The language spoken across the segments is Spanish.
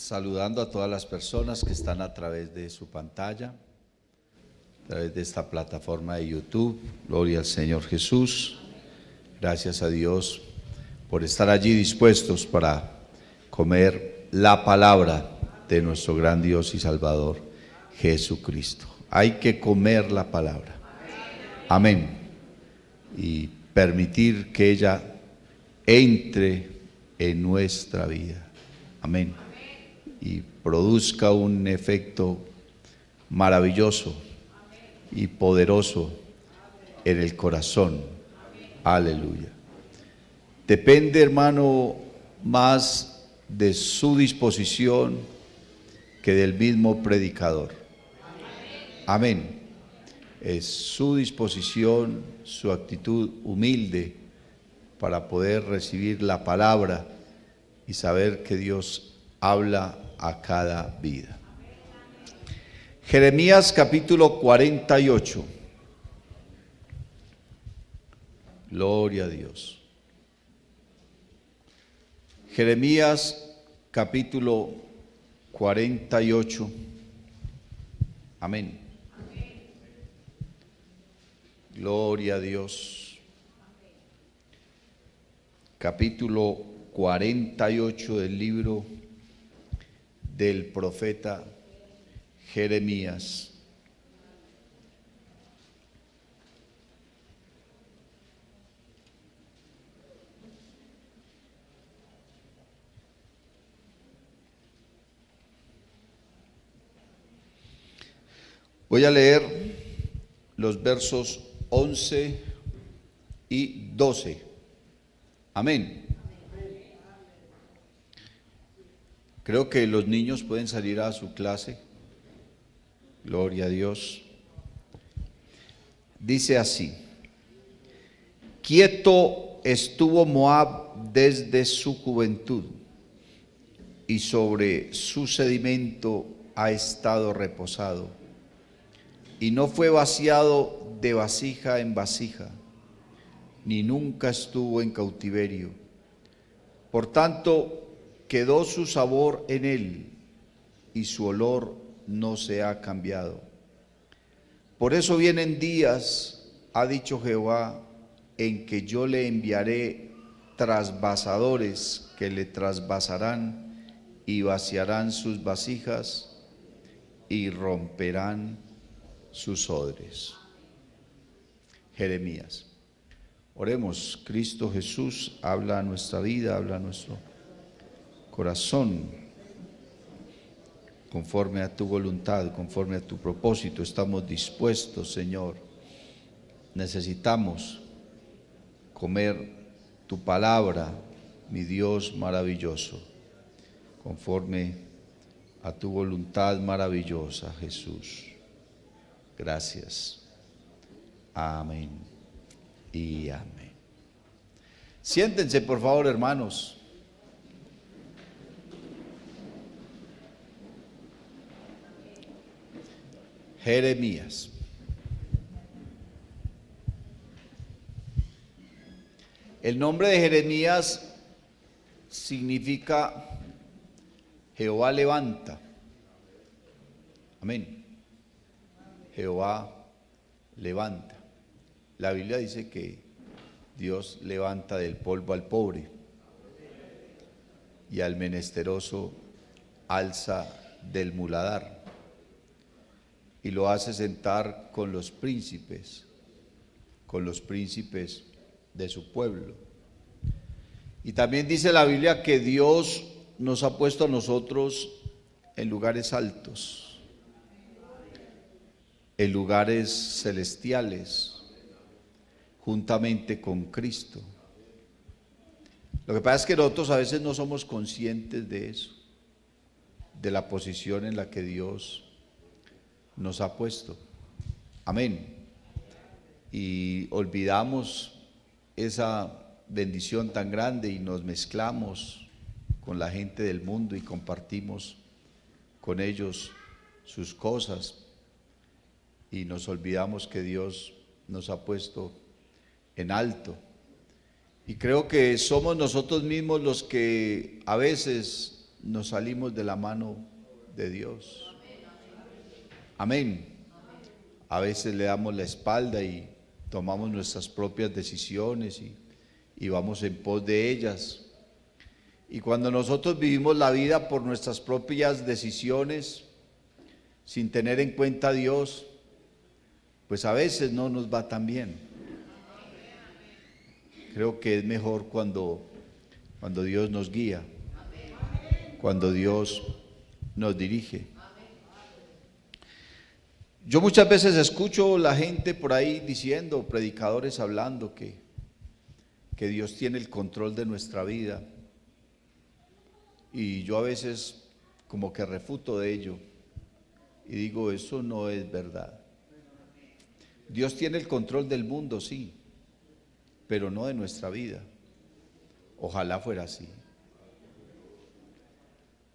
saludando a todas las personas que están a través de su pantalla, a través de esta plataforma de YouTube. Gloria al Señor Jesús. Gracias a Dios por estar allí dispuestos para comer la palabra de nuestro gran Dios y Salvador, Jesucristo. Hay que comer la palabra. Amén. Y permitir que ella entre en nuestra vida. Amén. Y produzca un efecto maravilloso y poderoso en el corazón. Aleluya. Depende, hermano, más de su disposición que del mismo predicador. Amén. Es su disposición, su actitud humilde para poder recibir la palabra y saber que Dios habla a cada vida. Jeremías capítulo 48. Gloria a Dios. Jeremías capítulo 48. Amén. Gloria a Dios. Capítulo 48 del libro del profeta Jeremías. Voy a leer los versos 11 y 12. Amén. Creo que los niños pueden salir a su clase. Gloria a Dios. Dice así: quieto estuvo Moab desde su juventud, y sobre su sedimento ha estado reposado, y no fue vaciado de vasija en vasija, ni nunca estuvo en cautiverio. Por tanto, quedó su sabor en él, y su olor no se ha cambiado. Por eso vienen días, ha dicho Jehová, en que yo le enviaré trasvasadores que le trasvasarán y vaciarán sus vasijas y romperán sus odres. Jeremías. Oremos. Cristo Jesús, habla a nuestra vida, habla a nuestro corazón, conforme a tu voluntad, conforme a tu propósito. Estamos dispuestos, Señor. Necesitamos comer tu palabra, mi Dios maravilloso, conforme a tu voluntad maravillosa, Jesús. Gracias. Amén y amén. Siéntense, por favor, hermanos. Jeremías. El nombre de Jeremías significa Jehová levanta. Amén. Jehová levanta. La Biblia dice que Dios levanta del polvo al pobre y al menesteroso alza del muladar, y lo hace sentar con los príncipes de su pueblo. Y también dice la Biblia que Dios nos ha puesto a nosotros en lugares altos, en lugares celestiales, juntamente con Cristo. Lo que pasa es que nosotros a veces no somos conscientes de eso, de la posición en la que Dios nos ha puesto. Amén. Y olvidamos esa bendición tan grande y nos mezclamos con la gente del mundo y compartimos con ellos sus cosas, y nos olvidamos que Dios nos ha puesto en alto. Y creo que somos nosotros mismos los que a veces nos salimos de la mano de Dios. Amén. A veces le damos la espalda y tomamos nuestras propias decisiones y vamos en pos de ellas. Y cuando nosotros vivimos la vida por nuestras propias decisiones, sin tener en cuenta a Dios, pues a veces no nos va tan bien. Creo que es mejor cuando Dios nos guía, cuando Dios nos dirige. Yo muchas veces escucho la gente por ahí diciendo, predicadores hablando que Dios tiene el control de nuestra vida. Y yo a veces como que refuto de ello y digo, eso no es verdad. Dios tiene el control del mundo, sí, pero no de nuestra vida. Ojalá fuera así.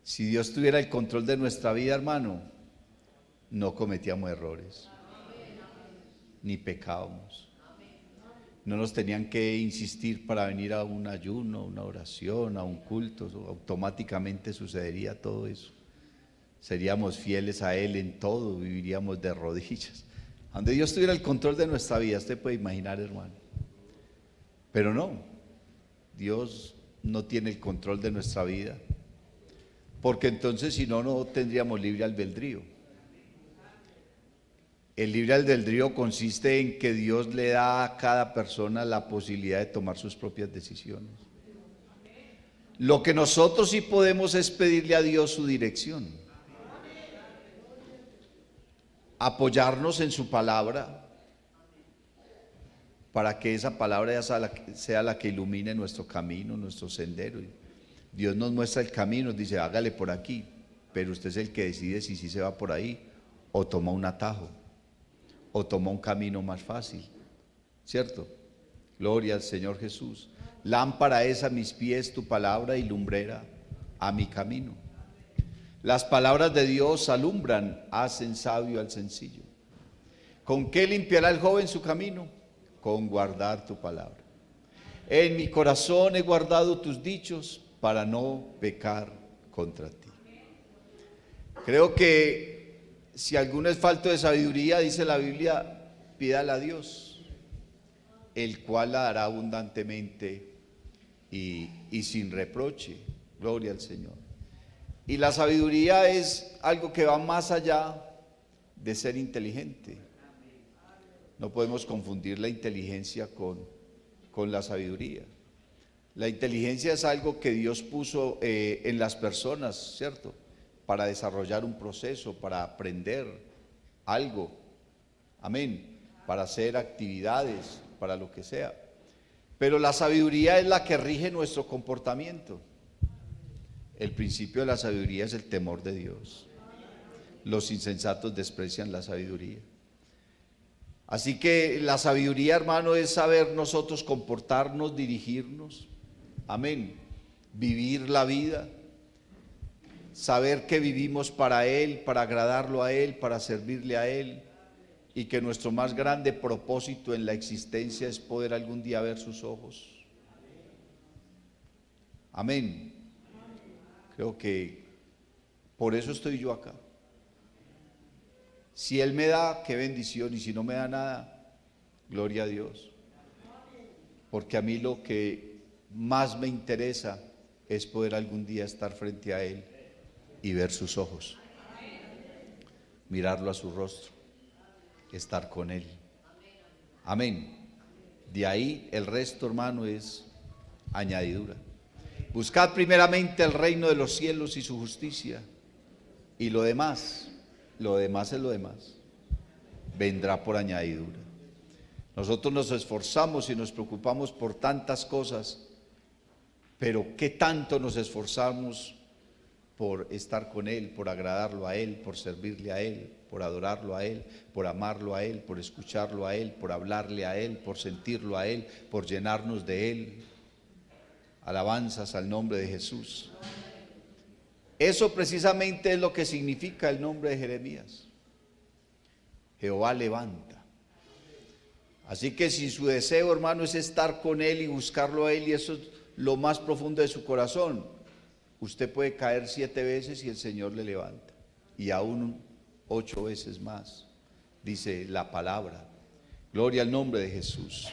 Si Dios tuviera el control de nuestra vida, hermano, no cometíamos errores, ni pecábamos. No nos tenían que insistir para venir a un ayuno, una oración, a un culto, automáticamente sucedería todo eso. Seríamos fieles a Él en todo, viviríamos de rodillas. Donde Dios tuviera el control de nuestra vida, usted puede imaginar, hermano. Pero no, Dios no tiene el control de nuestra vida, porque entonces si no, no tendríamos libre albedrío. El libre albedrío consiste en que Dios le da a cada persona la posibilidad de tomar sus propias decisiones. Lo que nosotros sí podemos es pedirle a Dios su dirección, apoyarnos en su palabra, para que esa palabra sea la que ilumine nuestro camino, nuestro sendero. Dios nos muestra el camino, nos dice, hágale por aquí, pero usted es el que decide si sí se va por ahí o toma un atajo, o toma un camino más fácil, ¿cierto? Gloria al Señor Jesús. Lámpara es a mis pies tu palabra y lumbrera a mi camino. Las palabras de Dios alumbran, hacen sabio al sencillo. ¿Con qué limpiará el joven su camino? Con guardar tu palabra. En mi corazón he guardado tus dichos para no pecar contra ti. Creo que si alguno es falto de sabiduría, dice la Biblia, pídala a Dios, el cual la dará abundantemente y sin reproche. Gloria al Señor. Y la sabiduría es algo que va más allá de ser inteligente. No podemos confundir la inteligencia con la sabiduría. La inteligencia es algo que Dios puso en las personas, ¿cierto? Para desarrollar un proceso, para aprender algo, amén, para hacer actividades, para lo que sea. Pero la sabiduría es la que rige nuestro comportamiento. El principio de la sabiduría es el temor de Dios. Los insensatos desprecian la sabiduría. Así que la sabiduría, hermano, es saber nosotros comportarnos, dirigirnos, amén, vivir la vida, saber que vivimos para Él, para agradarlo a Él, para servirle a Él, y que nuestro más grande propósito en la existencia es poder algún día ver sus ojos. Amén. Creo que por eso estoy yo acá. Si Él me da, qué bendición, y si no me da nada, gloria a Dios. Porque a mí lo que más me interesa es poder algún día estar frente a Él y ver sus ojos, mirarlo a su rostro, estar con Él. Amén. De ahí el resto, hermano, es añadidura. Buscad primeramente el reino de los cielos y su justicia, y lo demás es lo demás, vendrá por añadidura. Nosotros nos esforzamos y nos preocupamos por tantas cosas, pero ¿qué tanto nos esforzamos por estar con Él, por agradarlo a Él, por servirle a Él, por adorarlo a Él, por amarlo a Él, por escucharlo a Él, por hablarle a Él, por sentirlo a Él, por llenarnos de Él? Alabanzas al nombre de Jesús. Eso precisamente es lo que significa el nombre de Jeremías. Jehová levanta. Así que si su deseo, hermano, es estar con Él y buscarlo a Él, y eso es lo más profundo de su corazón, Usted puede caer 7 veces y el Señor le levanta, y aún 8 veces más, dice la palabra. Gloria al nombre de Jesús.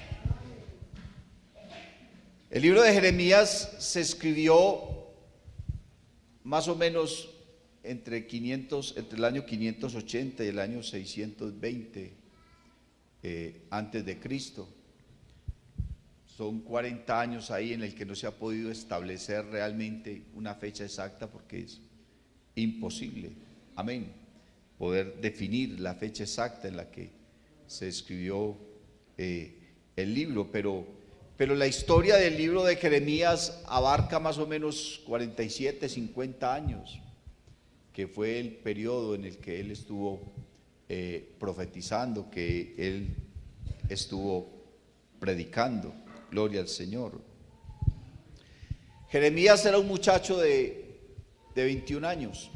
El libro de Jeremías se escribió más o menos entre el año 580 y el año 620 antes de Cristo. Son 40 años ahí en el que no se ha podido establecer realmente una fecha exacta, porque es imposible, amén, poder definir la fecha exacta en la que se escribió el libro, pero la historia del libro de Jeremías abarca más o menos 47, 50 años, que fue el periodo en el que él estuvo profetizando, que él estuvo predicando. Gloria al Señor. Jeremías era un muchacho de 21 años.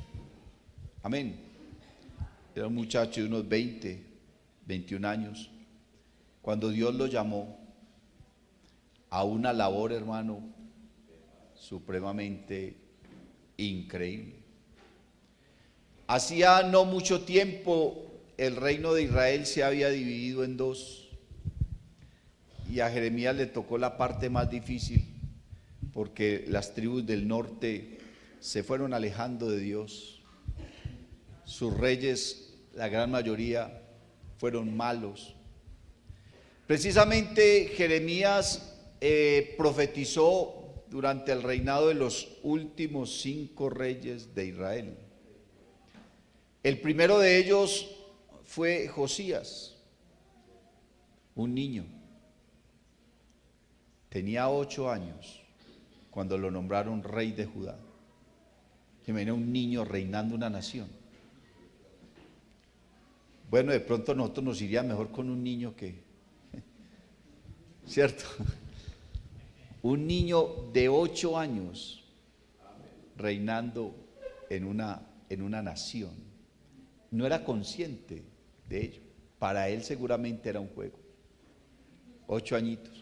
Amén. Era un muchacho de unos 20, 21 años, cuando Dios lo llamó a una labor, hermano, supremamente increíble. Hacía no mucho tiempo el reino de Israel se había dividido en dos, y a Jeremías le tocó la parte más difícil, porque las tribus del norte se fueron alejando de Dios. Sus reyes, la gran mayoría, fueron malos. Precisamente Jeremías profetizó durante el reinado de los últimos 5 reyes de Israel. El primero de ellos fue Josías, un niño. Tenía 8 años cuando lo nombraron rey de Judá. Imagina un niño reinando una nación. Bueno, de pronto a nosotros nos iría mejor con un niño que, ¿cierto? Un niño de 8 años reinando en una nación. No era consciente de ello. Para él seguramente era un juego. 8 añitos.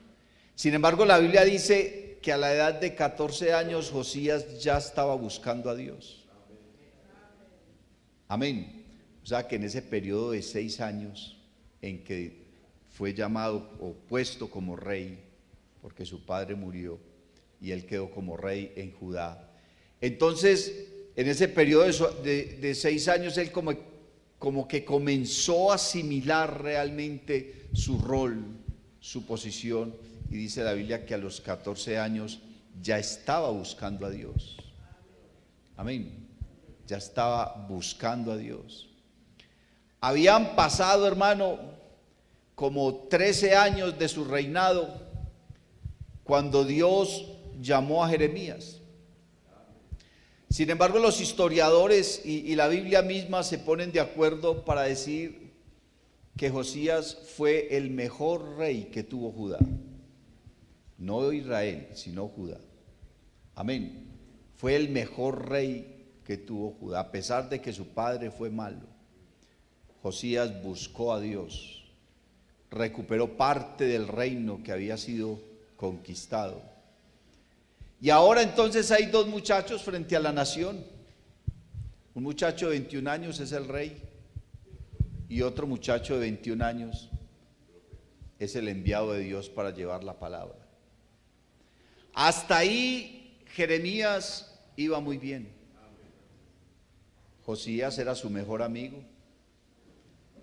Sin embargo, la Biblia dice que a la edad de 14 años Josías ya estaba buscando a Dios. Amén. O sea que en ese periodo de 6 años en que fue llamado o puesto como rey, porque su padre murió y él quedó como rey en Judá. Entonces, en ese periodo de 6 años, él como que comenzó a asimilar realmente su rol, su posición, y dice la Biblia que a los 14 años ya estaba buscando a Dios. Amén. Ya estaba buscando a Dios. Habían pasado, hermano, como 13 años de su reinado cuando Dios llamó a Jeremías. Sin embargo, los historiadores y la Biblia misma se ponen de acuerdo para decir que Josías fue el mejor rey que tuvo Judá. No Israel, sino Judá. Amén. Fue el mejor rey que tuvo Judá, a pesar de que su padre fue malo. Josías buscó a Dios, recuperó parte del reino que había sido conquistado. Y ahora entonces hay 2 muchachos frente a la nación. Un muchacho de 21 años es el rey, y otro muchacho de 21 años es el enviado de Dios para llevar la palabra. Hasta ahí Jeremías iba muy bien. Josías era su mejor amigo.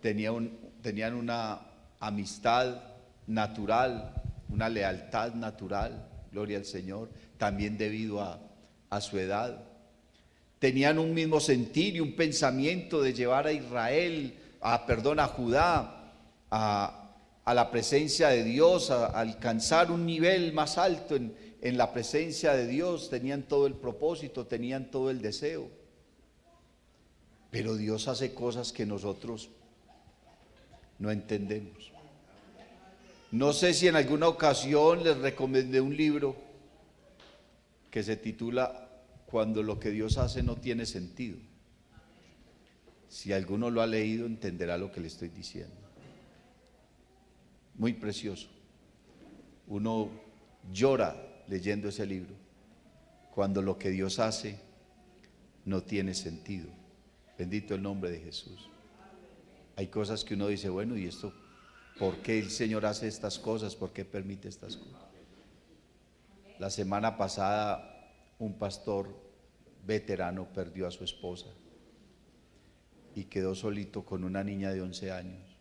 Tenían una amistad natural, una lealtad natural, gloria al Señor, también debido a su edad. Tenían un mismo sentir y un pensamiento de llevar a Israel, a Judá, a la presencia de Dios, a alcanzar un nivel más alto en la presencia de Dios. Tenían todo el propósito, tenían todo el deseo. Pero Dios hace cosas que nosotros no entendemos. No sé si en alguna ocasión les recomendé un libro que se titula Cuando lo que Dios hace no tiene sentido. Si alguno lo ha leído, entenderá lo que le estoy diciendo. Muy precioso. Uno llora leyendo ese libro, cuando lo que Dios hace no tiene sentido. Bendito el nombre de Jesús. Hay cosas que uno dice, bueno, ¿y esto? ¿Por qué el Señor hace estas cosas? ¿Por qué permite estas cosas? La semana pasada un pastor veterano perdió a su esposa y quedó solito con una niña de 11 años.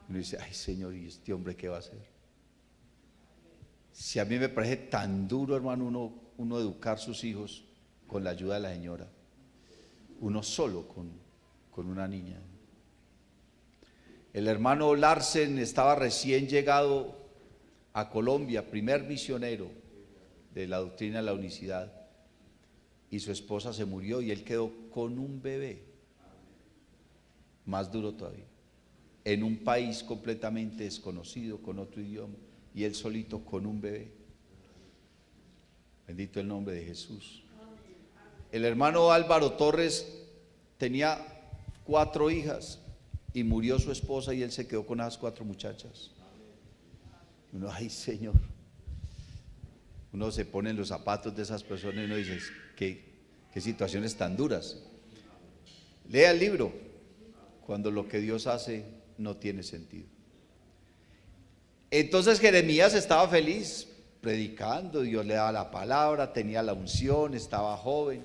Uno dice, ay Señor, ¿y este hombre qué va a hacer? Si a mí me parece tan duro, hermano, uno educar sus hijos con la ayuda de la señora, uno solo con una niña. El hermano Larsen estaba recién llegado a Colombia, primer misionero de la doctrina de la unicidad, y su esposa se murió y él quedó con un bebé. Más duro todavía, en un país completamente desconocido, con otro idioma, y él solito con un bebé. Bendito el nombre de Jesús. El hermano Álvaro Torres tenía 4 hijas y murió su esposa y él se quedó con esas 4 muchachas. Uno, ay Señor, uno se pone en los zapatos de esas personas y uno dice, qué situaciones tan duras. Lea el libro, cuando lo que Dios hace no tiene sentido. Entonces Jeremías estaba feliz predicando, Dios le daba la palabra, tenía la unción, estaba joven,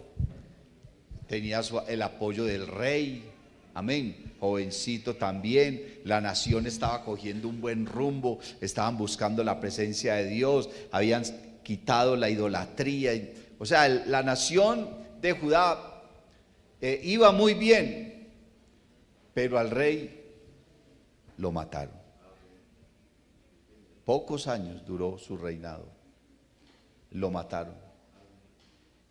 tenía el apoyo del rey, amén, jovencito también, la nación estaba cogiendo un buen rumbo, estaban buscando la presencia de Dios, habían quitado la idolatría, o sea, la nación de Judá iba muy bien, pero al rey lo mataron. Pocos años duró su reinado, lo mataron.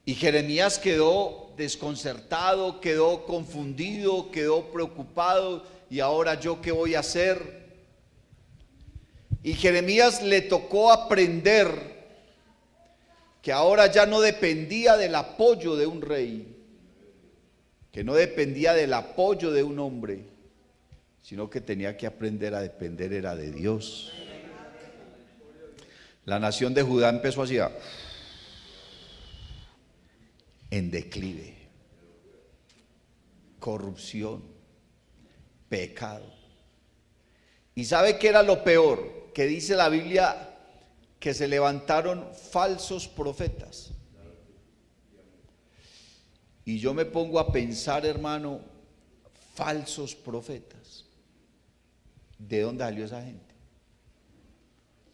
Y Jeremías quedó desconcertado, quedó confundido, quedó preocupado. ¿Y ahora yo qué voy a hacer? Y Jeremías le tocó aprender que ahora ya no dependía del apoyo de un rey, que no dependía del apoyo de un hombre, sino que tenía que aprender a depender era de Dios. La nación de Judá empezó así en declive, corrupción, pecado. ¿Y sabe qué era lo peor? Que dice la Biblia que se levantaron falsos profetas. Y yo me pongo a pensar, hermano, falsos profetas. ¿De dónde salió esa gente?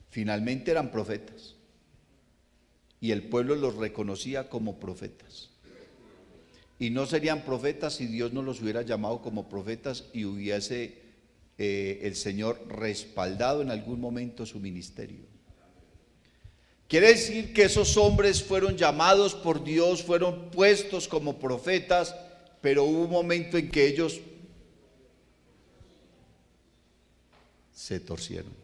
Finalmente eran profetas y el pueblo los reconocía como profetas, y no serían profetas si Dios no los hubiera llamado como profetas y hubiese el Señor respaldado en algún momento su ministerio. Quiere decir que esos hombres fueron llamados por Dios, fueron puestos como profetas, pero hubo un momento en que ellos se torcieron.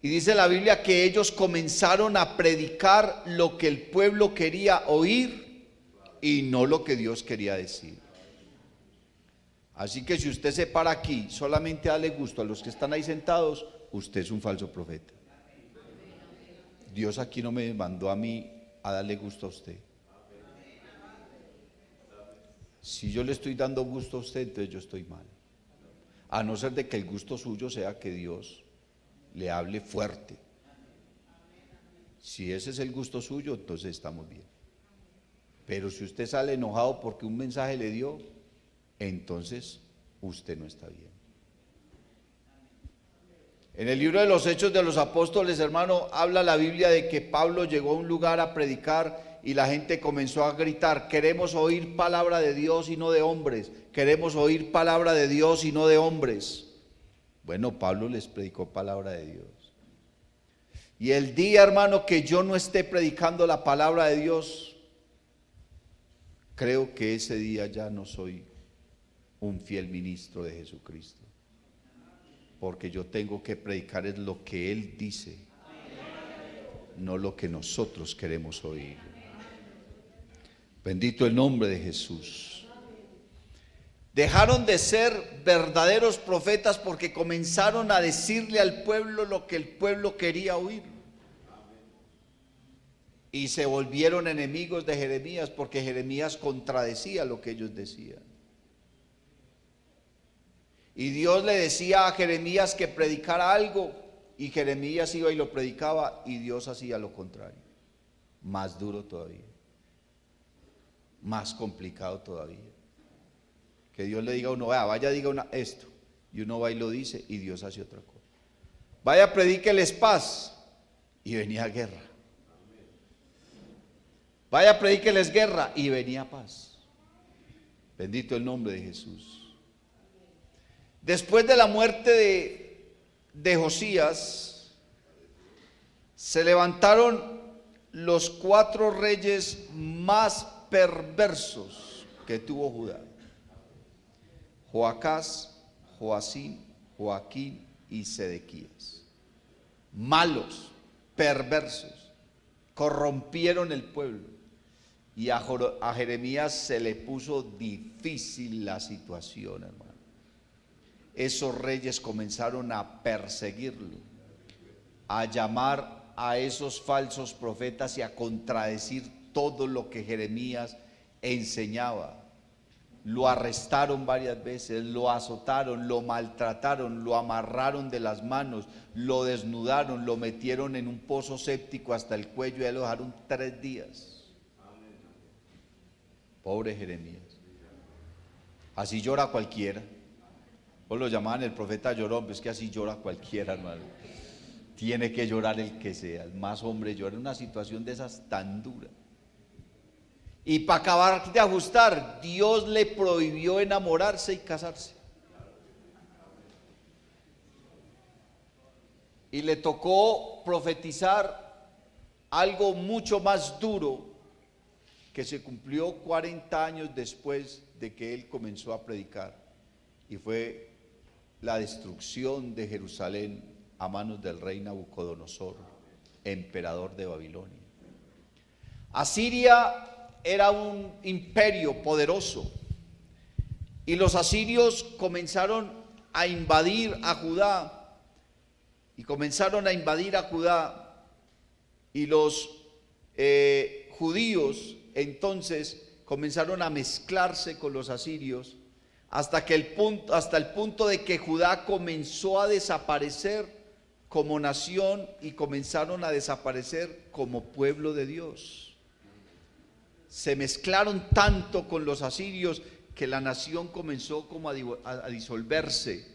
Y dice la Biblia que ellos comenzaron a predicar lo que el pueblo quería oír y no lo que Dios quería decir. Así que si usted se para aquí solamente a darle gusto a los que están ahí sentados, usted es un falso profeta. Dios aquí no me mandó a mí a darle gusto a usted. Si yo le estoy dando gusto a usted, entonces yo estoy mal. A no ser de que el gusto suyo sea que Dios le hable fuerte. Si ese es el gusto suyo, entonces estamos bien. Pero si usted sale enojado porque un mensaje le dio, entonces usted no está bien. En el libro de los Hechos de los Apóstoles, hermano, habla la Biblia de que Pablo llegó a un lugar a predicar y la gente comenzó a gritar: queremos oír palabra de Dios y no de hombres, queremos oír palabra de Dios y no de hombres. Bueno, Pablo les predicó palabra de Dios. Y el día, hermano, que yo no esté predicando la palabra de Dios, creo que ese día ya no soy un fiel ministro de Jesucristo. Porque yo tengo que predicar es lo que Él dice, no lo que nosotros queremos oír. Bendito el nombre de Jesús. Dejaron de ser verdaderos profetas porque comenzaron a decirle al pueblo lo que el pueblo quería oír. y se volvieron enemigos de Jeremías porque Jeremías contradecía lo que ellos decían. Y Dios le decía a Jeremías que predicara algo y Jeremías iba y lo predicaba y Dios hacía lo contrario. Más duro todavía, más complicado todavía. Que Dios le diga a uno, vaya, diga esto, y uno va y lo dice y Dios hace otra cosa. Vaya, predíqueles paz, y venía guerra. Vaya, predíqueles guerra, y venía paz. Bendito el nombre de Jesús. Después de la muerte de Josías, se levantaron los 4 reyes más perversos que tuvo Judá: Joacás, Joacim, Joaquín y Sedequías. Malos, perversos, corrompieron el pueblo. Y a Jeremías se le puso difícil la situación, hermano. Esos reyes comenzaron a perseguirlo, a llamar a esos falsos profetas y a contradecir todo lo que Jeremías enseñaba. Lo arrestaron varias veces, lo azotaron, lo maltrataron, lo amarraron de las manos, lo desnudaron, lo metieron en un pozo séptico hasta el cuello y lo dejaron 3 días. Pobre Jeremías. Así llora cualquiera. O lo llamaban el profeta llorón, pues que así llora cualquiera, hermano. Tiene que llorar el que sea, el más hombre llora en una situación de esas tan dura. Y para acabar de ajustar, Dios le prohibió enamorarse y casarse. Y le tocó profetizar algo mucho más duro que se cumplió 40 años después de que él comenzó a predicar. Y fue la destrucción de Jerusalén a manos del rey Nabucodonosor, emperador de Babilonia. Asiria era un imperio poderoso y los asirios comenzaron a invadir a Judá y los judíos entonces comenzaron a mezclarse con los asirios hasta el punto de que Judá comenzó a desaparecer como nación y comenzaron a desaparecer como pueblo de Dios. Se mezclaron tanto con los asirios que la nación comenzó como a disolverse.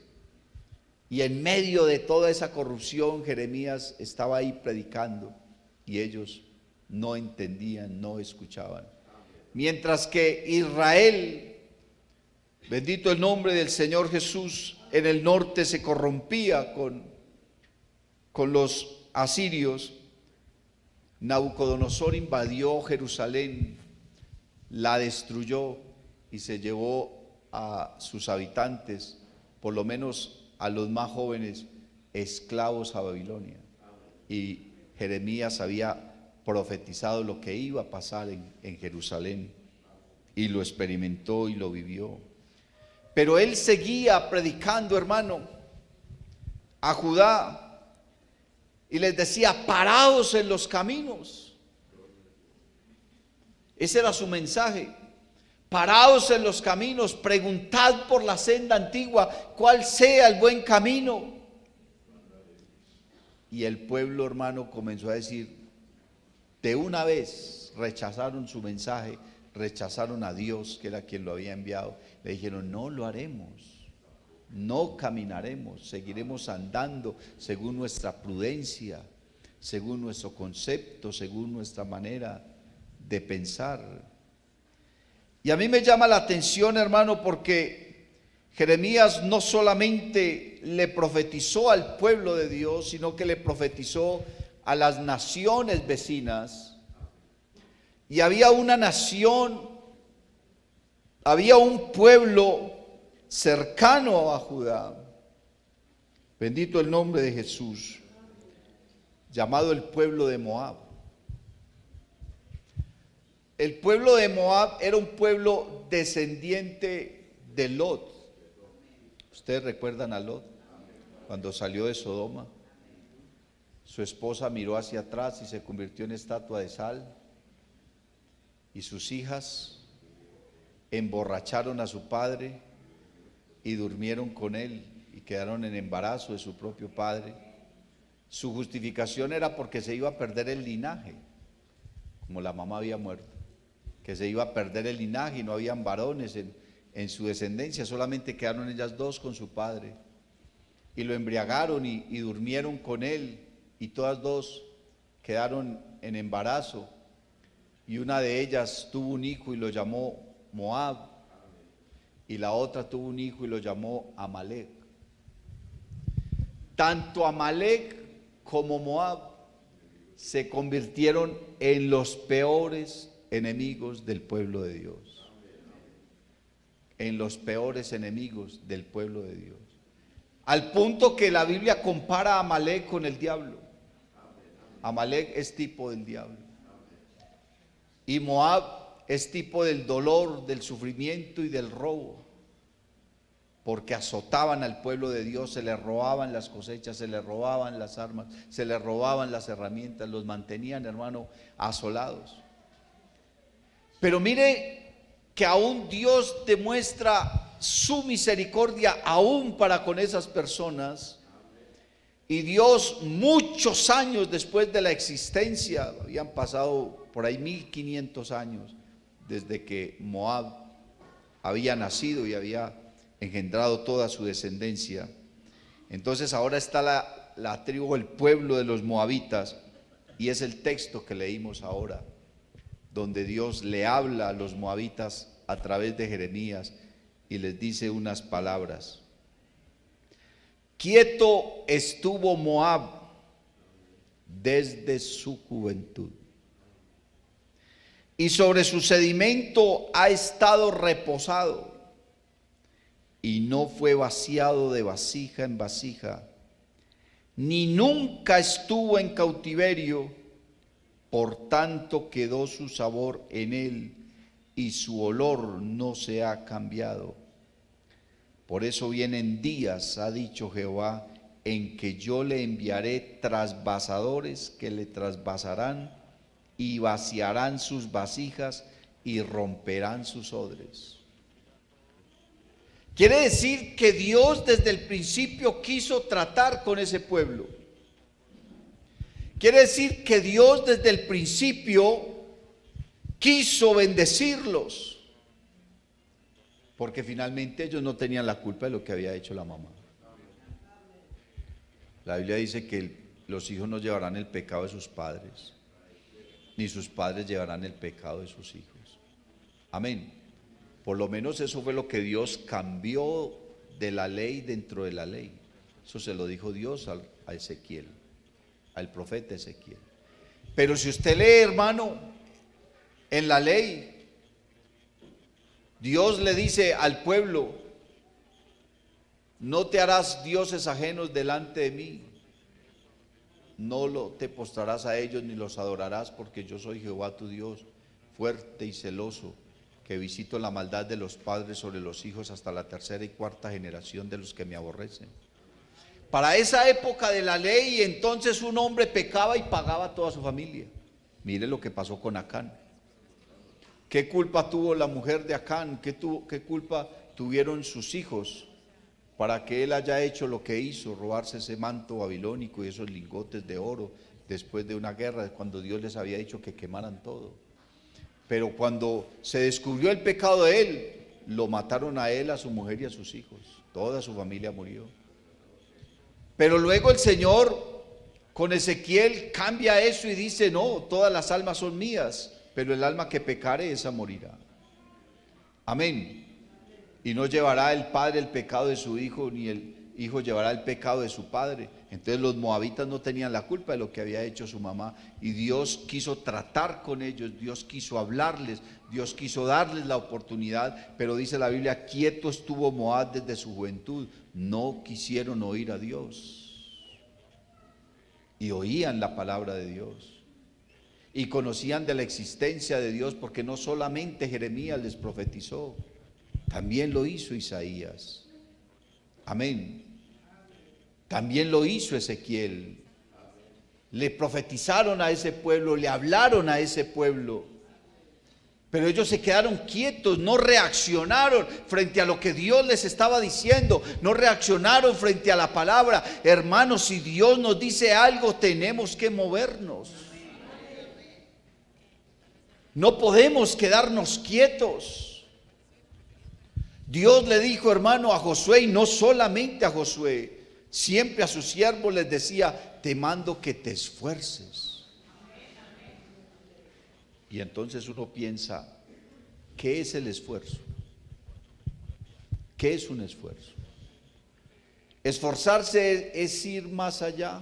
Y en medio de toda esa corrupción, Jeremías estaba ahí predicando y ellos no entendían, no escuchaban. Mientras que Israel, bendito el nombre del Señor Jesús, en el norte se corrompía con los asirios, Nabucodonosor invadió Jerusalén, la destruyó y se llevó a sus habitantes, por lo menos a los más jóvenes, esclavos a Babilonia. Y Jeremías había profetizado lo que iba a pasar en Jerusalén y lo experimentó y lo vivió. Pero él seguía predicando, hermano, a Judá y les decía: paraos en los caminos. Ese era su mensaje: paraos en los caminos, preguntad por la senda antigua cuál sea el buen camino. Y el pueblo, hermano, comenzó a decir, de una vez rechazaron su mensaje, rechazaron a Dios, que era quien lo había enviado. Le dijeron: no lo haremos, no caminaremos, seguiremos andando según nuestra prudencia, según nuestro concepto, según nuestra manera de pensar. Y a mí me llama la atención, hermano, porque Jeremías no solamente le profetizó al pueblo de Dios, sino que le profetizó a las naciones vecinas. Y había una nación, había un pueblo cercano a Judá, bendito el nombre de Jesús, llamado el pueblo de Moab. El pueblo de Moab era un pueblo descendiente de Lot. ¿Ustedes recuerdan a Lot cuando salió de Sodoma? Su esposa miró hacia atrás y se convirtió en estatua de sal. Y sus hijas emborracharon a su padre y durmieron con él y quedaron en embarazo de su propio padre. Su justificación era porque se iba a perder el linaje, como la mamá había muerto, que se iba a perder el linaje y no habían varones en su descendencia, solamente quedaron ellas dos con su padre. Y lo embriagaron y durmieron con él, y todas dos quedaron en embarazo. Y una de ellas tuvo un hijo y lo llamó Moab, y la otra tuvo un hijo y lo llamó Amalek. Tanto Amalek como Moab se convirtieron en los peores enemigos del pueblo de Dios. En los peores enemigos del pueblo de Dios. Al punto que la Biblia compara a Amalek con el diablo. Amalek es tipo del diablo. Y Moab es tipo del dolor, del sufrimiento y del robo. Porque azotaban al pueblo de Dios, se les robaban las cosechas, se les robaban las armas, se les robaban las herramientas, los mantenían, hermano, asolados. Pero mire que aún Dios demuestra su misericordia aún para con esas personas. Y Dios, muchos años después de la existencia, habían pasado por ahí 1500 años desde que Moab había nacido y había engendrado toda su descendencia. Entonces ahora está la tribu, el pueblo de los moabitas, y es el texto que leímos ahora, donde Dios le habla a los moabitas a través de Jeremías y les dice unas palabras. Quieto estuvo Moab desde su juventud, y sobre su sedimento ha estado reposado, y no fue vaciado de vasija en vasija, ni nunca estuvo en cautiverio, por tanto quedó su sabor en él, y su olor no se ha cambiado. Por eso vienen días, ha dicho Jehová, en que yo le enviaré trasvasadores que le trasvasarán y vaciarán sus vasijas y romperán sus odres. Quiere decir que Dios desde el principio quiso tratar con ese pueblo. Quiere decir que Dios desde el principio quiso bendecirlos. Porque finalmente ellos no tenían la culpa de lo que había hecho la mamá. La Biblia dice que los hijos no llevarán el pecado de sus padres, ni sus padres llevarán el pecado de sus hijos. Amén. Por lo menos eso fue lo que Dios cambió de la ley dentro de la ley. Eso se lo dijo Dios a Ezequiel, al profeta Ezequiel. Pero si usted lee, hermano, en la ley, Dios le dice al pueblo: no te harás dioses ajenos delante de mí, no te postrarás a ellos ni los adorarás, porque yo soy Jehová tu Dios, fuerte y celoso, que visito la maldad de los padres sobre los hijos hasta la tercera y cuarta generación de los que me aborrecen. Para esa época de la ley, entonces un hombre pecaba y pagaba a toda su familia. Mire lo que pasó con Acán. ¿Qué culpa tuvo la mujer de Acán? ¿Qué culpa tuvieron sus hijos para que él haya hecho lo que hizo, robarse ese manto babilónico y esos lingotes de oro después de una guerra, cuando Dios les había dicho que quemaran todo? Pero cuando se descubrió el pecado de él, lo mataron a él, a su mujer y a sus hijos. Toda su familia murió. Pero luego el Señor con Ezequiel cambia eso y dice: no, todas las almas son mías, pero el alma que pecare, esa morirá. Amén. Y no llevará el padre el pecado de su hijo, ni el hijo llevará el pecado de su padre. Entonces los moabitas no tenían la culpa de lo que había hecho su mamá, y Dios quiso tratar con ellos, Dios quiso hablarles, Dios quiso darles la oportunidad. Pero dice la Biblia: quieto estuvo Moab desde su juventud. No quisieron oír a Dios, y oían la palabra de Dios, y conocían de la existencia de Dios, porque no solamente Jeremías les profetizó, también lo hizo Isaías. Amén. También lo hizo Ezequiel. le profetizaron a ese pueblo, le hablaron a ese pueblo. Pero ellos se quedaron quietos, no reaccionaron frente a lo que Dios les estaba diciendo, no reaccionaron frente a la palabra. Hermanos, si Dios nos dice algo, tenemos que movernos. No podemos quedarnos quietos. Dios le dijo, hermano, a Josué, y no solamente a Josué, siempre a sus siervos les decía, te mando que te esfuerces. Y entonces uno piensa, ¿qué es el esfuerzo? ¿Qué es un esfuerzo? Esforzarse es ir más allá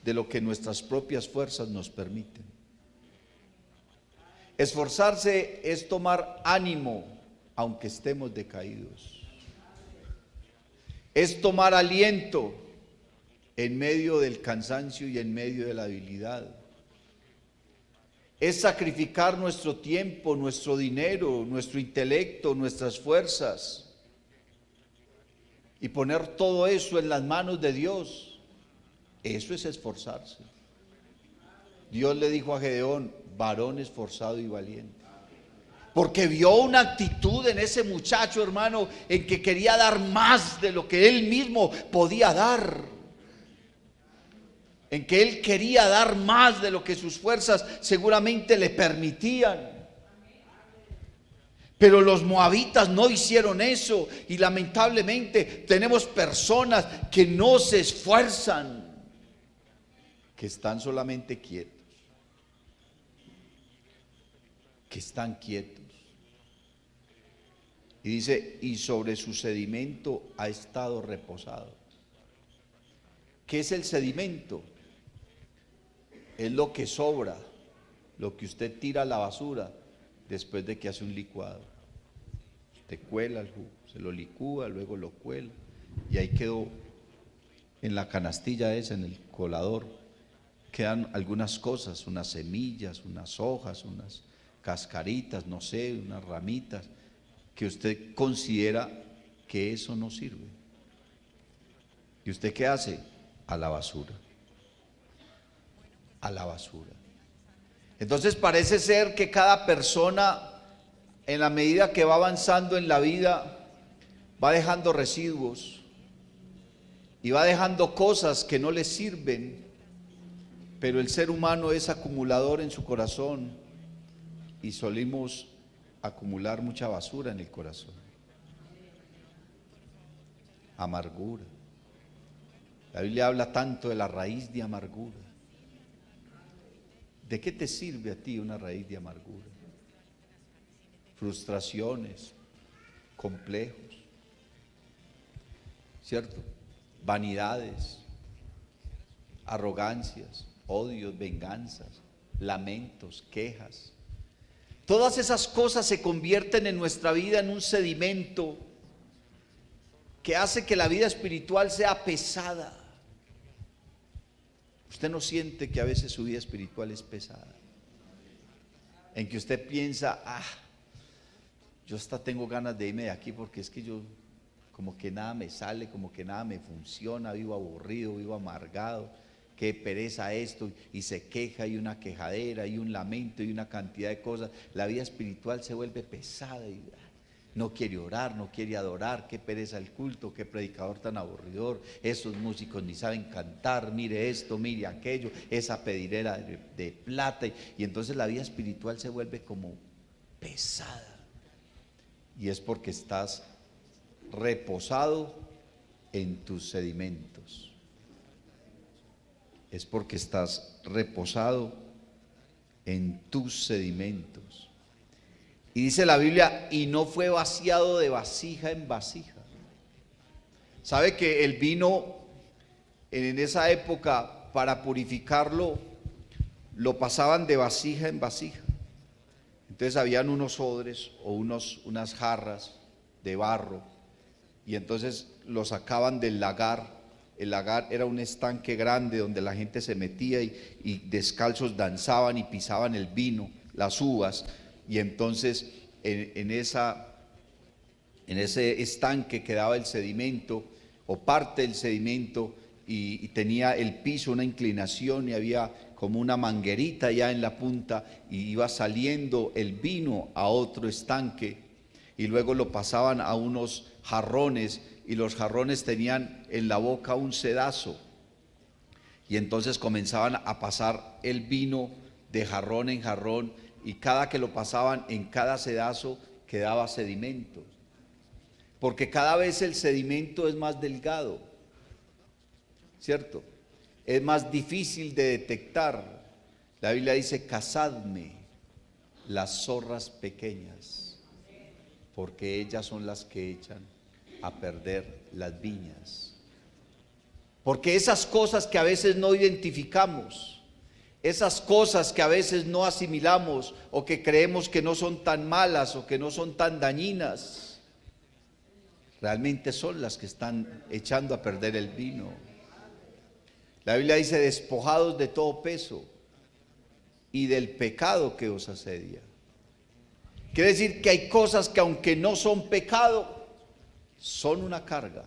de lo que nuestras propias fuerzas nos permiten. Esforzarse es tomar ánimo aunque estemos decaídos. Es tomar aliento en medio del cansancio y en medio de la debilidad. Es sacrificar nuestro tiempo, nuestro dinero, nuestro intelecto, nuestras fuerzas y poner todo eso en las manos de Dios. Eso es esforzarse. Dios le dijo a Gedeón, varón esforzado y valiente. Porque vio una actitud en ese muchacho, hermano, en que quería dar más de lo que él mismo podía dar. En que él quería dar más de lo que sus fuerzas seguramente le permitían. Pero los moabitas no hicieron eso, y lamentablemente tenemos personas que no se esfuerzan, que están solamente quietos, que están quietos. Y dice, y sobre su sedimento ha estado reposado. ¿Qué es el sedimento? Es lo que sobra, lo que usted tira a la basura después de que hace un licuado. Usted cuela el jugo, se lo licúa, luego lo cuela y ahí quedó en la canastilla esa, en el colador, quedan algunas cosas, unas semillas, unas hojas, unas cascaritas, no sé, unas ramitas, que usted considera que eso no sirve. ¿Y usted qué hace? A la basura. A la basura. Entonces parece ser que cada persona, en la medida que va avanzando en la vida, va dejando residuos y va dejando cosas que no le sirven, pero el ser humano es acumulador en su corazón y solimos acumular mucha basura en el corazón. Amargura. La Biblia habla tanto de la raíz de amargura. ¿De qué te sirve a ti una raíz de amargura? Frustraciones, complejos, ¿cierto? Vanidades, arrogancias, odios, venganzas, lamentos, quejas. Todas esas cosas se convierten en nuestra vida en un sedimento que hace que la vida espiritual sea pesada. Usted no siente que a veces su vida espiritual es pesada, en que usted piensa, yo hasta tengo ganas de irme de aquí porque es que yo como que nada me sale, como que nada me funciona, vivo aburrido, vivo amargado, qué pereza esto, y se queja, y una quejadera, y un lamento, y una cantidad de cosas. La vida espiritual se vuelve pesada y no quiere orar, no quiere adorar, qué pereza el culto, qué predicador tan aburridor, esos músicos ni saben cantar, mire esto, mire aquello, esa pedidera de plata, y entonces la vida espiritual se vuelve como pesada, y es porque estás reposado en tus sedimentos, es porque estás reposado en tus sedimentos. Y dice la Biblia, y no fue vaciado de vasija en vasija. ¿Sabe que el vino en esa época, para purificarlo, lo pasaban de vasija en vasija? Entonces habían unos odres o unas jarras de barro, y entonces lo sacaban del lagar. El lagar era un estanque grande donde la gente se metía y descalzos danzaban y pisaban el vino, las uvas. Y entonces en ese estanque quedaba el sedimento o parte del sedimento y tenía el piso, una inclinación, y había como una manguerita ya en la punta, y iba saliendo el vino a otro estanque, y luego lo pasaban a unos jarrones, y los jarrones tenían en la boca un sedazo, y entonces comenzaban a pasar el vino de jarrón en jarrón, y cada que lo pasaban en cada sedazo quedaba sedimento, porque cada vez el sedimento es más delgado, ¿cierto? Es más difícil de detectar. La Biblia dice: cazadme las zorras pequeñas, porque ellas son las que echan a perder las viñas. Porque esas cosas que a veces no identificamos, esas cosas que a veces no asimilamos o que creemos que no son tan malas o que no son tan dañinas, realmente son las que están echando a perder el vino. La Biblia dice: despojados de todo peso y del pecado que os asedia. Quiere decir que hay cosas que, aunque no son pecado, son una carga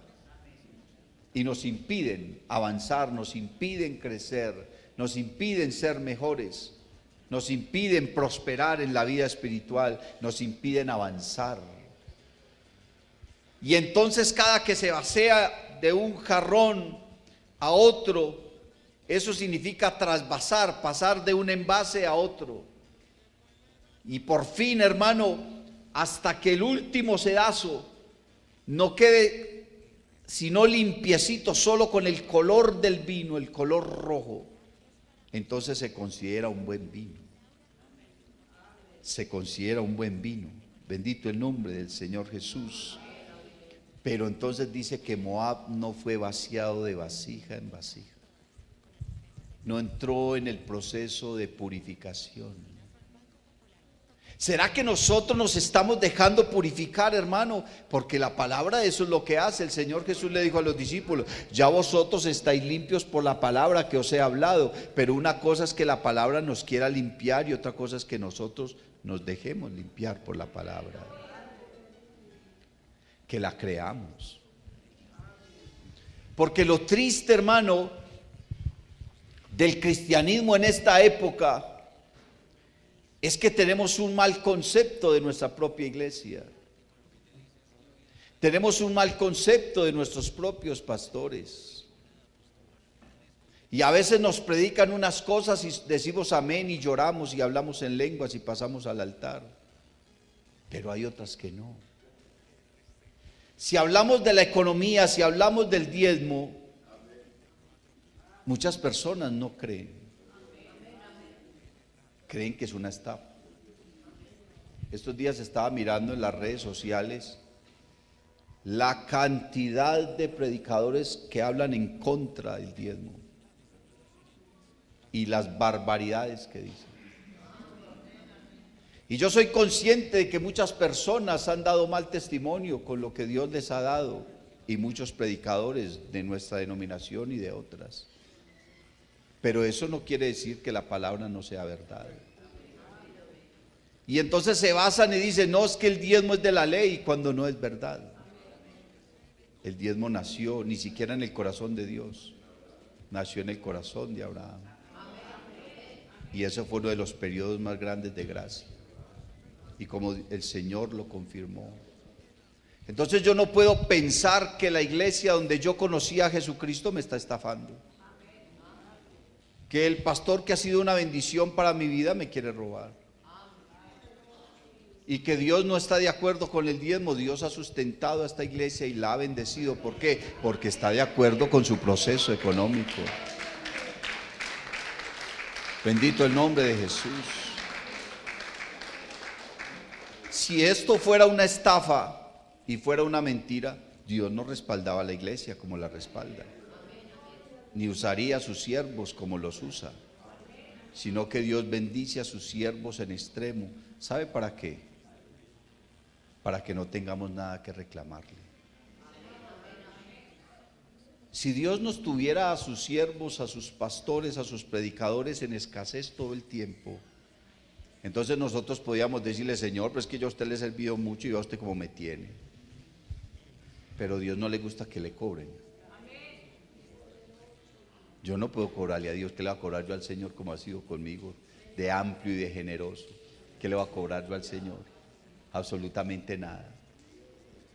y nos impiden avanzar, nos impiden crecer, nos impiden ser mejores, nos impiden prosperar en la vida espiritual, nos impiden avanzar. Y entonces cada que se vacía de un jarrón a otro, eso significa trasvasar, pasar de un envase a otro. Y por fin, hermano, hasta que el último sedazo no quede sino limpiecito, solo con el color del vino, el color rojo, entonces se considera un buen vino. Se considera un buen vino. Bendito el nombre del Señor Jesús. Pero entonces dice que Moab no fue vaciado de vasija en vasija. No entró en el proceso de purificación. ¿Será que nosotros nos estamos dejando purificar, hermano? Porque la palabra, eso es lo que hace. El Señor Jesús le dijo a los discípulos: ya vosotros estáis limpios por la palabra que os he hablado. Pero una cosa es que la palabra nos quiera limpiar y otra cosa es que nosotros nos dejemos limpiar por la palabra, que la creamos. Porque lo triste, hermano, del cristianismo en esta época es que tenemos un mal concepto de nuestra propia iglesia. Tenemos un mal concepto de nuestros propios pastores. Y a veces nos predican unas cosas y decimos amén y lloramos y hablamos en lenguas y pasamos al altar. Pero hay otras que no. Si hablamos de la economía, si hablamos del diezmo, muchas personas no creen. Creen que es una estafa. Estos días estaba mirando en las redes sociales la cantidad de predicadores que hablan en contra del diezmo y las barbaridades que dicen. Y yo soy consciente de que muchas personas han dado mal testimonio con lo que Dios les ha dado, y muchos predicadores de nuestra denominación y de otras. Pero eso no quiere decir que la palabra no sea verdad. Y entonces se basan y dicen: no, es que el diezmo es de la ley, cuando no es verdad. El diezmo nació ni siquiera en el corazón de Dios, nació en el corazón de Abraham. Y ese fue uno de los periodos más grandes de gracia. Y como el Señor lo confirmó. Entonces yo no puedo pensar que la iglesia donde yo conocí a Jesucristo me está estafando. Que el pastor que ha sido una bendición para mi vida me quiere robar. Y que Dios no está de acuerdo con el diezmo. Dios ha sustentado a esta iglesia y la ha bendecido. ¿Por qué? Porque está de acuerdo con su proceso económico. Bendito el nombre de Jesús. Si esto fuera una estafa y fuera una mentira, Dios no respaldaba a la iglesia como la respalda, ni usaría a sus siervos como los usa, sino que Dios bendice a sus siervos en extremo. ¿Sabe para qué? Para que no tengamos nada que reclamarle. Si Dios nos tuviera a sus siervos, a sus pastores, a sus predicadores en escasez todo el tiempo, entonces nosotros podíamos decirle: Señor, pero es que yo a usted le he servido mucho y a usted como me tiene. Pero a Dios no le gusta que le cobren. Yo no puedo cobrarle a Dios. ¿Qué le va a cobrar yo al Señor como ha sido conmigo? De amplio y de generoso. ¿Qué le va a cobrar yo al Señor? Absolutamente nada.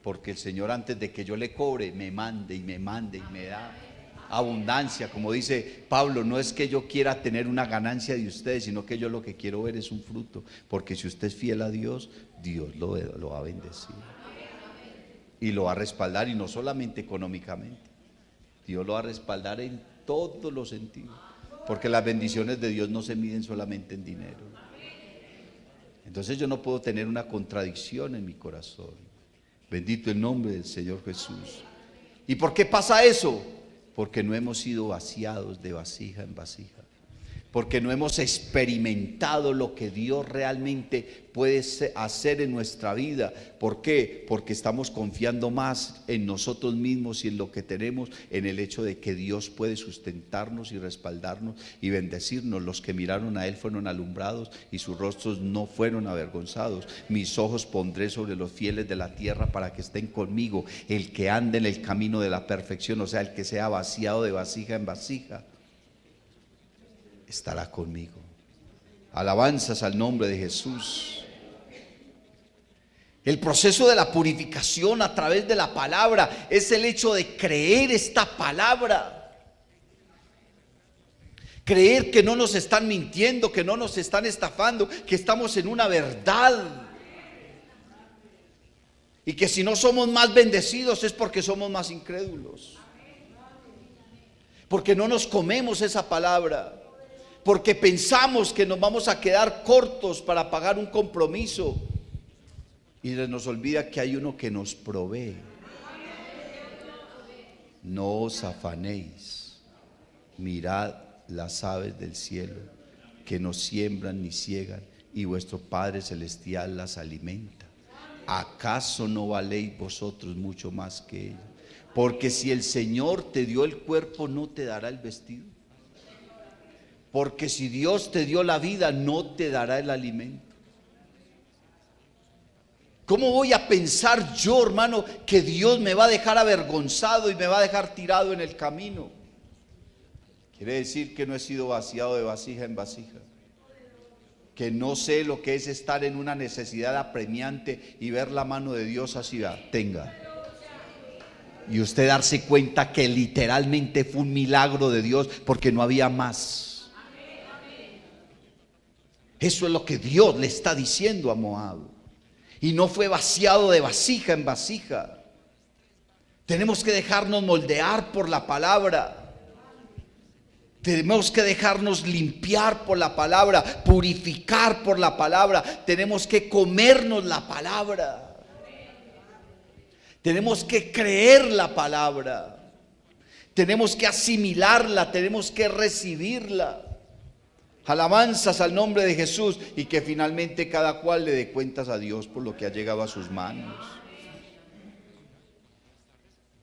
Porque el Señor, antes de que yo le cobre, me mande y me mande y me da abundancia. Como dice Pablo, no es que yo quiera tener una ganancia de ustedes, sino que yo lo que quiero ver es un fruto. Porque si usted es fiel a Dios, Dios lo va a bendecir. Y lo va a respaldar, y no solamente económicamente. Dios lo va a respaldar en todos los sentidos. Porque las bendiciones de Dios no se miden solamente en dinero. Entonces yo no puedo tener una contradicción en mi corazón. Bendito el nombre del Señor Jesús. ¿Y por qué pasa eso? Porque no hemos sido vaciados de vasija en vasija. Porque no hemos experimentado lo que Dios realmente puede hacer en nuestra vida. ¿Por qué? Porque estamos confiando más en nosotros mismos y en lo que tenemos, en el hecho de que Dios puede sustentarnos y respaldarnos y bendecirnos. Los que miraron a Él fueron alumbrados y sus rostros no fueron avergonzados. Mis ojos pondré sobre los fieles de la tierra para que estén conmigo. El que ande en el camino de la perfección, o sea, el que sea vaciado de vasija en vasija, estará conmigo. Alabanzas al nombre de Jesús. El proceso de la purificación a través de la palabra es el hecho de creer esta palabra. Creer que no nos están mintiendo, que no nos están estafando, que estamos en una verdad. Y que si no somos más bendecidos es porque somos más incrédulos. Porque no nos comemos esa palabra. Porque pensamos que nos vamos a quedar cortos para pagar un compromiso y nos olvida que hay uno que nos provee. No os afanéis, mirad las aves del cielo, que no siembran ni ciegan, y vuestro Padre Celestial las alimenta. ¿Acaso no valéis vosotros mucho más que ellos? Porque si el Señor te dio el cuerpo, ¿no te dará el vestido? Porque si Dios te dio la vida, no te dará el alimento. ¿Cómo voy a pensar yo, hermano, que Dios me va a dejar avergonzado y me va a dejar tirado en el camino? Quiere decir que no he sido vaciado de vasija en vasija. Que no sé lo que es estar en una necesidad apremiante y ver la mano de Dios así, tenga. Y usted darse cuenta que literalmente fue un milagro de Dios porque no había más. Eso es lo que Dios le está diciendo a Moab. Y no fue vaciado de vasija en vasija. Tenemos que dejarnos moldear por la palabra. Tenemos que dejarnos limpiar por la palabra, purificar por la palabra. Tenemos que comernos la palabra. Tenemos que creer la palabra. Tenemos que asimilarla, tenemos que recibirla. Alabanzas al nombre de Jesús, y que finalmente cada cual le dé cuentas a Dios por lo que ha llegado a sus manos.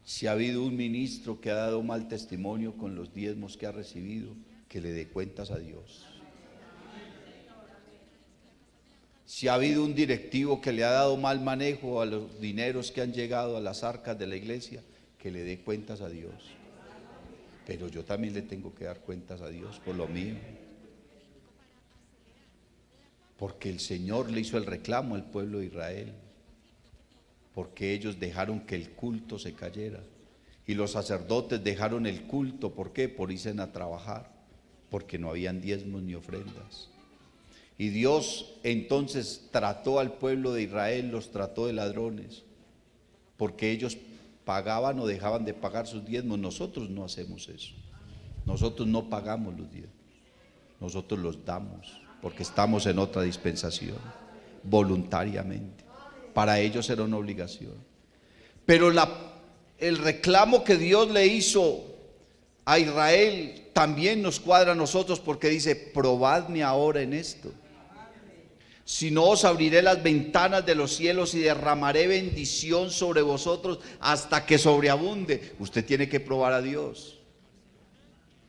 Si ha habido un ministro que ha dado mal testimonio con los diezmos que ha recibido, que le dé cuentas a Dios. Si ha habido un directivo que le ha dado mal manejo a los dineros que han llegado a las arcas de la iglesia, que le dé cuentas a Dios. Pero yo también le tengo que dar cuentas a Dios por lo mío. Porque el Señor le hizo el reclamo al pueblo de Israel, porque ellos dejaron que el culto se cayera, y los sacerdotes dejaron el culto. ¿Por qué? Por irse a trabajar, porque no habían diezmos ni ofrendas. Y Dios entonces trató al pueblo de Israel, los trató de ladrones, porque ellos pagaban o dejaban de pagar sus diezmos. Nosotros no hacemos eso. Nosotros no pagamos los diezmos, nosotros los damos, porque estamos en otra dispensación, voluntariamente. Para ellos era una obligación. Pero el reclamo que Dios le hizo a Israel también nos cuadra a nosotros, porque dice: probadme ahora en esto. Si no, os abriré las ventanas de los cielos y derramaré bendición sobre vosotros hasta que sobreabunde. Usted tiene que probar a Dios.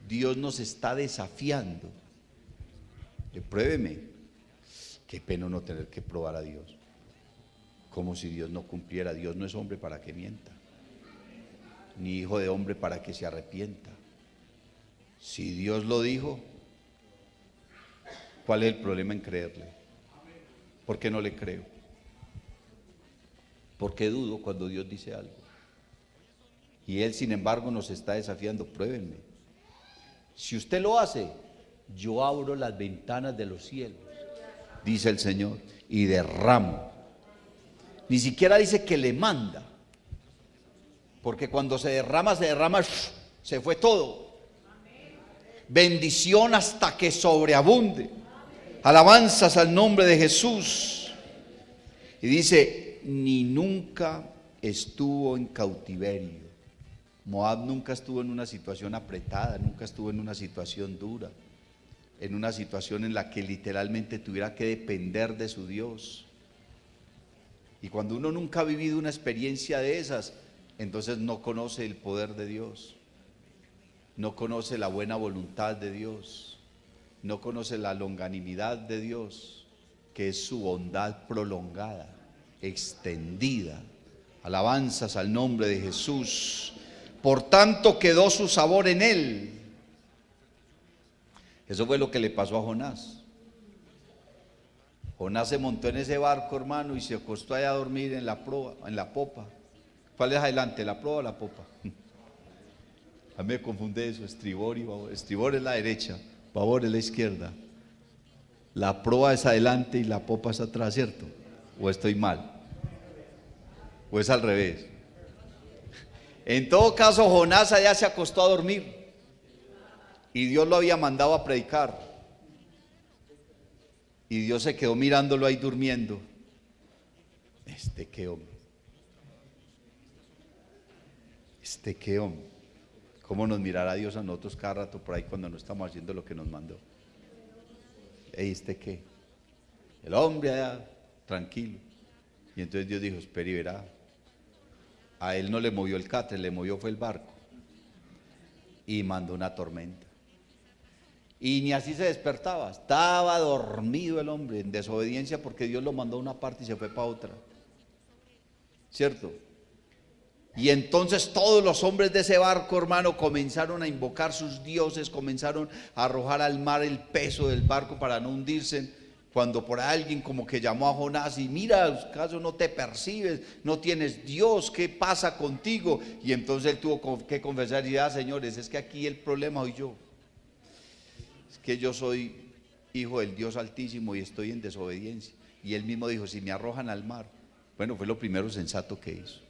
Dios nos está desafiando. Pruébeme. Qué pena no tener que probar a Dios. Como si Dios no cumpliera. Dios no es hombre para que mienta, ni hijo de hombre para que se arrepienta. Si Dios lo dijo, ¿cuál es el problema en creerle? ¿Por qué no le creo? ¿Por qué dudo cuando Dios dice algo? Y Él, sin embargo, nos está desafiando. Pruébenme. Si usted lo hace, yo abro las ventanas de los cielos, dice el Señor, y derramo. Ni siquiera dice que le manda, porque cuando se derrama, se fue todo. Bendición hasta que sobreabunde. Alabanzas al nombre de Jesús. Y dice, ni nunca estuvo en cautiverio. Moab nunca estuvo en una situación apretada, nunca estuvo en una situación dura, en una situación en la que literalmente tuviera que depender de su Dios. Y cuando uno nunca ha vivido una experiencia de esas, entonces no conoce el poder de Dios, no conoce la buena voluntad de Dios, no conoce la longanimidad de Dios, que es su bondad prolongada, extendida. Alabanzas al nombre de Jesús. Por tanto quedó su sabor en él. Eso fue lo que le pasó a Jonás. Jonás se montó en ese barco, hermano, y se acostó allá a dormir en la proa, en la popa. ¿Cuál es adelante, la proa o la popa? A mí me confunde eso, estribor y babor. Estribor es la derecha, babor es la izquierda. La proa es adelante y la popa es atrás, ¿cierto? ¿O estoy mal? ¿O es al revés? En todo caso, Jonás allá se acostó a dormir y Dios lo había mandado a predicar. Y Dios se quedó mirándolo ahí durmiendo. Qué hombre. Qué hombre. ¿Cómo nos mirará Dios a nosotros cada rato por ahí cuando no estamos haciendo lo que nos mandó? ¿Qué? El hombre allá, tranquilo. Y entonces Dios dijo, espere y verá. A él no le movió el catre, le movió fue el barco. Y mandó una tormenta. Y ni así se despertaba, estaba dormido el hombre en desobediencia porque Dios lo mandó a una parte y se fue para otra, ¿cierto? Y entonces todos los hombres de ese barco, hermano, comenzaron a invocar sus dioses, comenzaron a arrojar al mar el peso del barco para no hundirse, cuando por alguien como que llamó a Jonás y mira, ¿acaso no te percibes? No tienes Dios, ¿qué pasa contigo? Y entonces él tuvo que confesar y decir, señores, es que aquí el problema soy yo. Que yo soy hijo del Dios Altísimo y estoy en desobediencia. Y él mismo dijo, si me arrojan al mar. Bueno, fue lo primero sensato que hizo,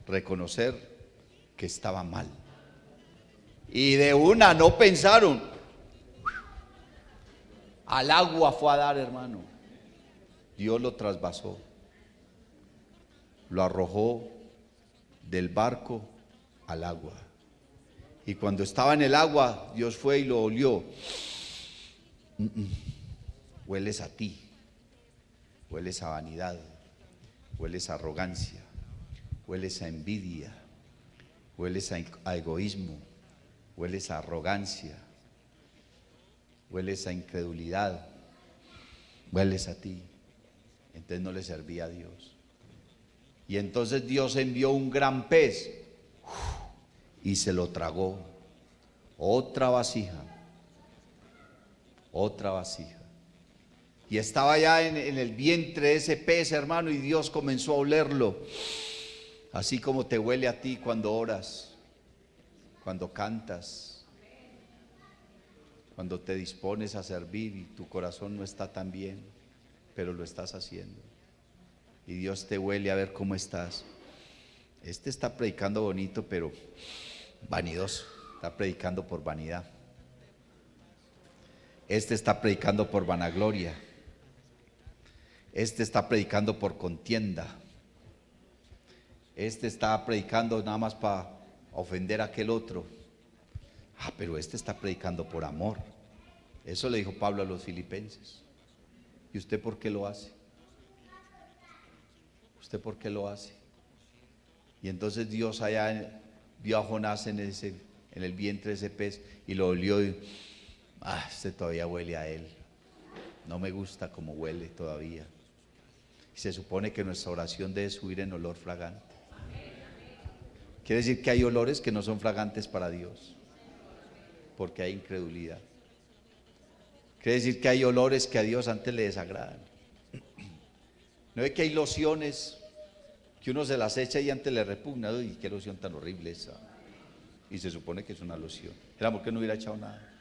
reconocer que estaba mal. Y de una no pensaron, al agua fue a dar, hermano. Dios lo trasvasó, lo arrojó del barco al agua. Y cuando estaba en el agua, Dios fue y lo olió. Hueles a ti, hueles a vanidad, hueles a arrogancia, hueles a envidia, hueles a egoísmo, hueles a arrogancia, hueles a incredulidad, hueles a ti. Entonces no le servía a Dios. Y entonces Dios envió un gran pez y se lo tragó. Otra vasija. Y estaba ya en el vientre de ese pez, hermano, y Dios comenzó a olerlo. Así como te huele a ti cuando oras, cuando cantas, cuando te dispones a servir y tu corazón no está tan bien, pero lo estás haciendo. Y Dios te huele a ver cómo estás. Está predicando bonito, pero vanidoso, está predicando por vanidad. Está predicando por vanagloria. Está predicando por contienda. Está predicando nada más para ofender a aquel otro. Pero está predicando por amor. Eso le dijo Pablo a los filipenses. ¿Y usted por qué lo hace? ¿Usted por qué lo hace? Y entonces Dios allá vio a Jonás en el vientre de ese pez y lo olió y todavía huele a él. No me gusta como huele todavía. Y se supone que nuestra oración debe subir en olor fragante. Quiere decir que hay olores que no son fragantes para Dios. porque hay incredulidad. Quiere decir que hay olores que a Dios antes le desagradan. No es que hay lociones que uno se las echa y antes le repugna. Uy, qué loción tan horrible esa. Y se supone que es una loción. Era porque no hubiera echado nada.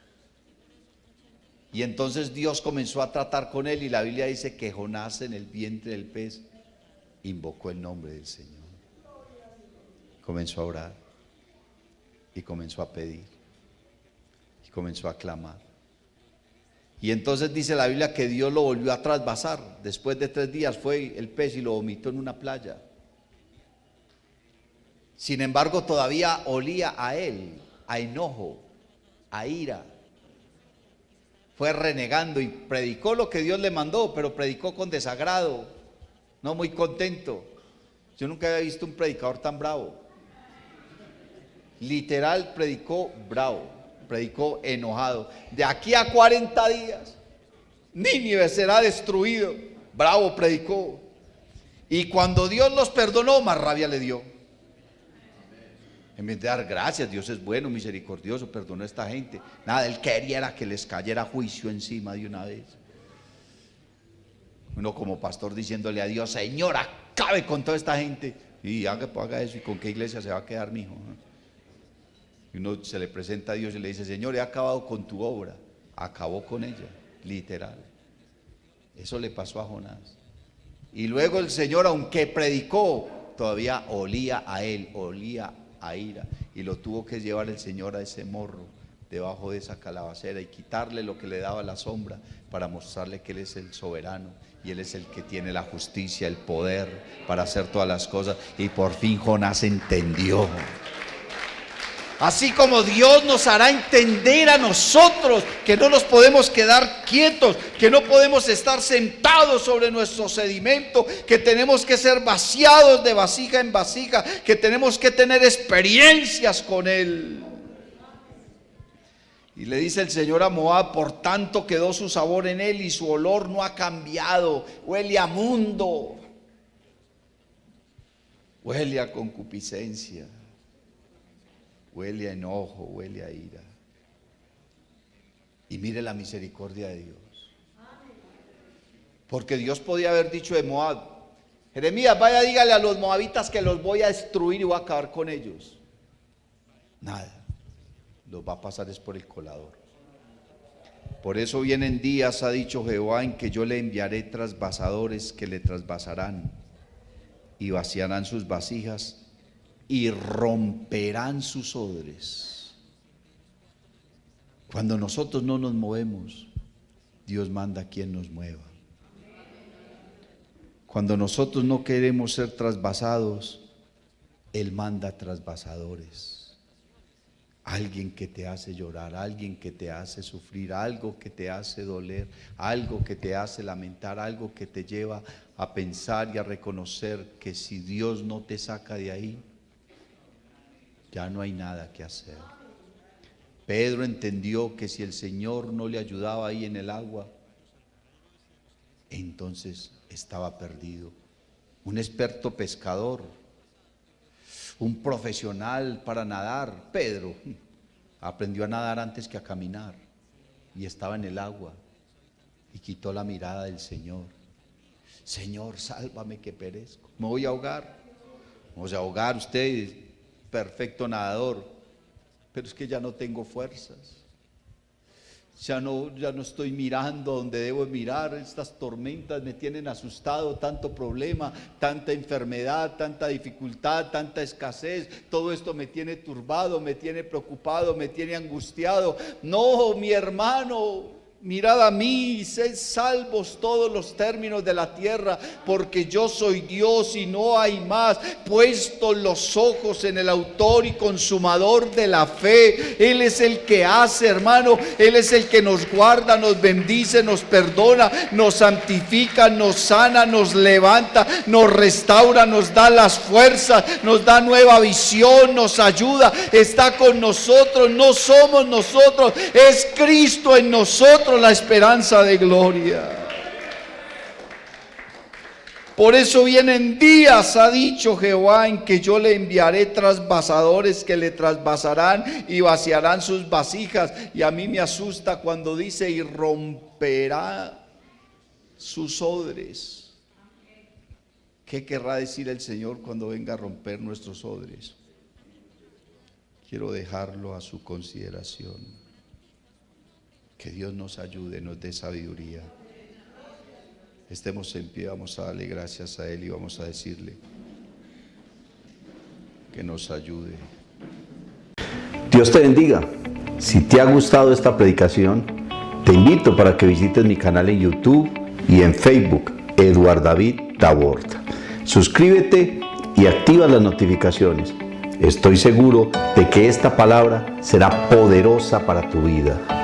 Y entonces Dios comenzó a tratar con él, y la Biblia dice que Jonás, en el vientre del pez, invocó el nombre del Señor. Comenzó a orar y comenzó a pedir y comenzó a clamar. Y entonces dice la Biblia que Dios lo volvió a trasvasar. Después de 3 días fue el pez y lo vomitó en una playa. Sin embargo, todavía olía a él, a enojo, a ira. Fue renegando y predicó lo que Dios le mandó, pero predicó con desagrado, no muy contento. Yo nunca había visto un predicador tan bravo. Literal, predicó bravo, predicó enojado. De aquí a 40 días, Nínive será destruido. Bravo predicó. Y cuando Dios los perdonó, más rabia le dio. En vez de dar gracias, Dios es bueno, misericordioso, perdonó a esta gente. Nada, él quería era que les cayera juicio encima de una vez. Uno como pastor diciéndole a Dios: Señor, acabe con toda esta gente. Y haga eso. ¿Y con qué iglesia se va a quedar, mijo? Y uno se le presenta a Dios y le dice: Señor, he acabado con tu obra. Acabó con ella, literal. Eso le pasó a Jonás. Y luego el Señor, aunque predicó, todavía olía a él, olía a ira, y lo tuvo que llevar el Señor a ese morro debajo de esa calabacera y quitarle lo que le daba la sombra, para mostrarle que Él es el soberano y Él es el que tiene la justicia, el poder para hacer todas las cosas. Y por fin Jonás entendió. Así como Dios nos hará entender a nosotros que no nos podemos quedar quietos, que no podemos estar sentados sobre nuestro sedimento, que tenemos que ser vaciados de vasija en vasija, que tenemos que tener experiencias con Él. Y le dice el Señor a Moab: por tanto quedó su sabor en él y su olor no ha cambiado. Huele a mundo, huele a concupiscencia, huele a enojo, huele a ira. Y mire la misericordia de Dios. Porque Dios podía haber dicho de Moab: Jeremías, vaya, dígale a los moabitas que los voy a destruir y voy a acabar con ellos. Nada, los va a pasar es por el colador. Por eso vienen días, ha dicho Jehová, en que yo le enviaré trasvasadores que le trasvasarán y vaciarán sus vasijas y romperán sus odres. Cuando nosotros no nos movemos, Dios manda a quien nos mueva. Cuando nosotros no queremos ser trasvasados, Él manda trasvasadores. Alguien que te hace llorar, alguien que te hace sufrir, algo que te hace doler, algo que te hace lamentar, algo que te lleva a pensar y a reconocer que si Dios no te saca de ahí, ya no hay nada que hacer. Pedro entendió que si el Señor no le ayudaba ahí en el agua, entonces estaba perdido. Un experto pescador, un profesional para nadar, Pedro aprendió a nadar antes que a caminar, y estaba en el agua y quitó la mirada del Señor. Señor, sálvame que perezco, me voy a ahogar. Vamos a ahogar, usted, perfecto nadador, pero es que ya no tengo fuerzas. Ya no estoy mirando donde debo mirar. Estas tormentas me tienen asustado, tanto problema, tanta enfermedad, tanta dificultad, tanta escasez. Todo esto me tiene turbado, me tiene preocupado, me tiene angustiado. No, mi hermano, mirad a mí y sed salvos todos los términos de la tierra, porque yo soy Dios y no hay más. Puesto los ojos en el autor y consumador de la fe. Él es el que hace, hermano. Él es el que nos guarda, nos bendice, nos perdona, nos santifica, nos sana, nos levanta, nos restaura, nos da las fuerzas, nos da nueva visión, nos ayuda, está con nosotros. No somos nosotros, es Cristo en nosotros, la esperanza de gloria. Por eso vienen días, ha dicho Jehová, en que yo le enviaré trasvasadores que le trasvasarán y vaciarán sus vasijas. Y a mí me asusta cuando dice y romperá sus odres. ¿Qué querrá decir el Señor cuando venga a romper nuestros odres? Quiero dejarlo a su consideración. Que Dios nos ayude, nos dé sabiduría. Estemos en pie, vamos a darle gracias a Él y vamos a decirle que nos ayude. Dios te bendiga. Si te ha gustado esta predicación, te invito para que visites mi canal en YouTube y en Facebook, Eduard David Tabort. Suscríbete y activa las notificaciones. Estoy seguro de que esta palabra será poderosa para tu vida.